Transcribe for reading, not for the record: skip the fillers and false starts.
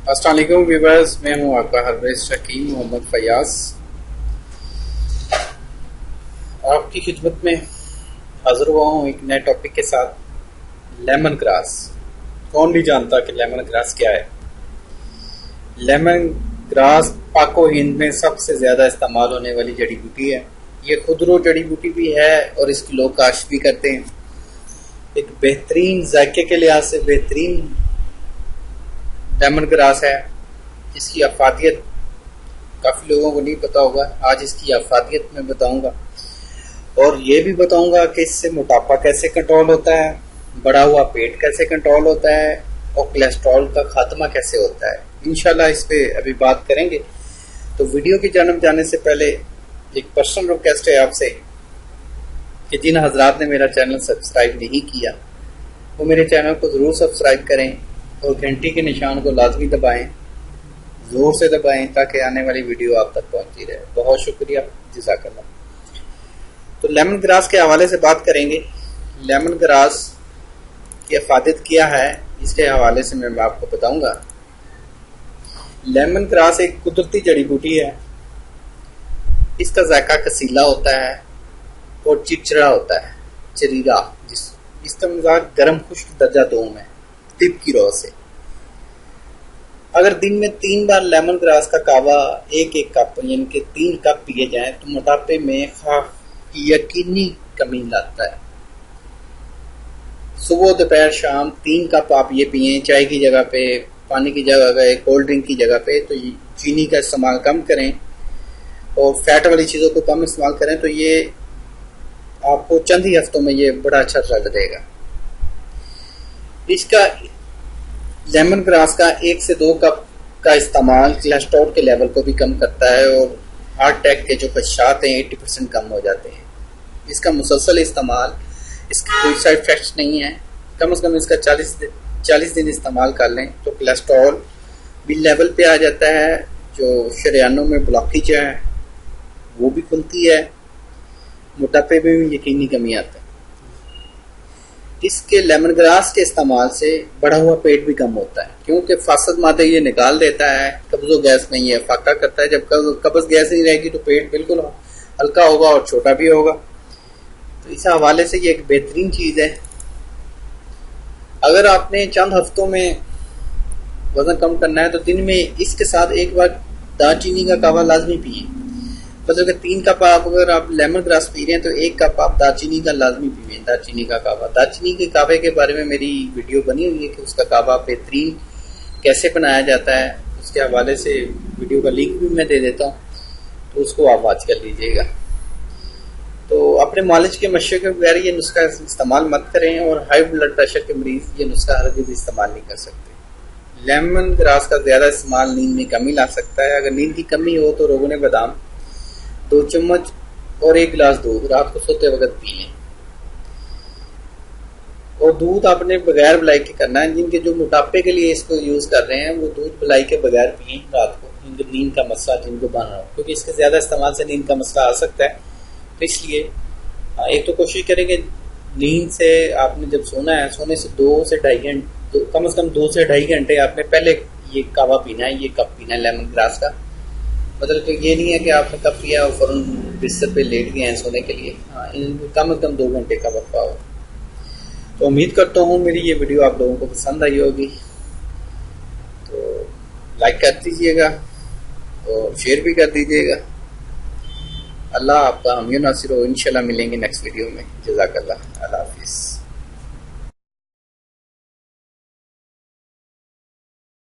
अस्सलाम वालेकुम व्यूअर्स, मैं हूं आपका हरवेज शकील मोहम्मद फयाज आपकी खिदमत में हाजिर हुआ हूं एक नए टॉपिक के साथ। Lemon grass. कौन नहीं जानता कि लेमन ग्रास क्या है। लेमन ग्रास पाको हिंद में सबसे ज़्यादा इस्तेमाल होने वाली जड़ी बूटी है। ये खुदरो जड़ी बूटी भी है और इसकी लोग काश्त भी करते हैं। एक बेहतरीन जायके के लिहाज से बेहतरीन लेमन ग्रास है। इसकी अफादियत काफ़ी लोगों को नहीं पता होगा। आज इसकी अफादियत मैं बताऊंगा और ये भी बताऊंगा कि इससे मोटापा कैसे कंट्रोल होता है, बढ़ा हुआ पेट कैसे कंट्रोल होता है और कोलेस्ट्रॉल का खात्मा कैसे होता है। इंशाल्लाह इस पे अभी बात करेंगे। तो वीडियो की जानब जाने से पहले एक पर्सनल रिक्वेस्ट है आपसे कि जिन हजरात ने मेरा चैनल सब्सक्राइब नहीं किया वो मेरे चैनल को ज़रूर सब्सक्राइब करें और घंटी के निशान को लाजमी दबाएं, ज़ोर से दबाएं ताकि आने वाली वीडियो आप तक पहुंचती रहे। बहुत शुक्रिया, जज़ाकल्लाह। तो लेमन ग्रास के हवाले से बात करेंगे। लेमन ग्रास की अफादियत क्या है इसके हवाले से मैं आपको बताऊंगा। लेमन ग्रास एक कुदरती जड़ी बूटी है। इसका जायका कसीला होता है और चिड़चिड़ा होता है, चरीरा। इसका मिजाज गर्म खुश्क दर्जा 2 में तिब की रो से। अगर दिन में 3 बार लेमन ग्रास का कावा एक कप यानी कि 3 कप पिए जाएं तो मोटापे में यकीनी कमी लाता है। सुबह दोपहर शाम 3 कप आप ये पिए, चाय की जगह पे, पानी की जगह पे, कोल्ड ड्रिंक की जगह पे। तो चीनी का इस्तेमाल कम करें और फैट वाली चीज़ों को कम इस्तेमाल करें तो ये आपको चंद ही हफ्तों में ये बड़ा अच्छा रिजल्ट देगा। इसका लेमन ग्रास का 1 से 2 कप का इस्तेमाल कोलेस्ट्रॉल के लेवल को भी कम करता है और हार्ट अटैक के जो खदशात हैं 80% कम हो जाते हैं। इसका मुसलसल इस्तेमाल, इसके कोई साइड इफेक्ट्स नहीं है। कम से कम इसका 40 दिन इस्तेमाल कर लें तो कोलेस्ट्रॉल भी लेवल पे आ जाता है। जो शरीयानों में ब्लॉकेज है वो भी खुलती है। मोटापे में भी यकीनी कमी आता है। इसके लेमन ग्रास के इस्तेमाल से बढ़ा हुआ पेट भी कम होता है क्योंकि फासद मादे ये निकाल देता है। कब्ज़ो गैस नहीं है, फाका करता है। जब कब्ज़ गैस नहीं रहेगी तो पेट बिल्कुल हल्का होगा और छोटा भी होगा। तो इस हवाले से ये एक बेहतरीन चीज़ है। अगर आपने चंद हफ्तों में वजन कम करना है तो दिन में इसके साथ एक बार दालचीनी का कावा लाजमी पिए। मतलब कि 3 कप अगर आप लेमन ग्रास पी रहे हैं तो 1 कप आप दालचीनी का लाजमी पिए, दालचीनी का कावा। दालचीनी के कावे के बारे में मेरी वीडियो बनी हुई है कि उसका कावा बेहतरीन कैसे बनाया जाता है। उसके हवाले से वीडियो का लिंक भी मैं दे देता हूँ, तो उसको आप वॉच कर लीजिएगा। तो अपने मालिज के मशे के बगैर ये नुस्खा इस्तेमाल मत करें और हाई ब्लड प्रेशर के मरीज ये नुस्खा हरगिज़ इस्तेमाल नहीं कर सकते। लेमन ग्रास का ज़्यादा इस्तेमाल नींद में कमी ला सकता है। अगर नींद की कमी हो तो रोगने बादाम 2 चम्मच और 1 गिलास दूध रात को सोते वक्त पी लें। और दूध आपने बगैर मलाई के करना है। जिनके जो मोटापे के लिए इसको यूज़ कर रहे हैं वो दूध मलाई के बगैर पिए रात को, जिनको नींद का मसला जिनको बन रहा हो, क्योंकि इसके ज़्यादा इस्तेमाल से नींद का मसला आ सकता है। तो इसलिए एक तो कोशिश करेंगे नींद से आपने जब सोना है, सोने से 2 से ढाई घंटे, कम से कम 2 से ढाई घंटे आपने पहले ये कावा पीना है, ये कप पीना है लेमन ग्रास का। मतलब कि ये नहीं है कि आपने कप पिया और फौरन बिस्तर पे लेट गए हैं सोने के लिए। हाँ, कम से कम 2 घंटे का वक्फा हो। तो उम्मीद करता हूँ मेरी ये वीडियो आप लोगों को पसंद आई होगी। तो लाइक कर दीजिएगा और शेयर भी कर दीजिएगा। अल्लाह आपका हामी नासिर हो। इंशाल्लाह मिलेंगे नेक्स्ट वीडियो में। जज़ाकल्लाह। अल्लाह हाफिज़।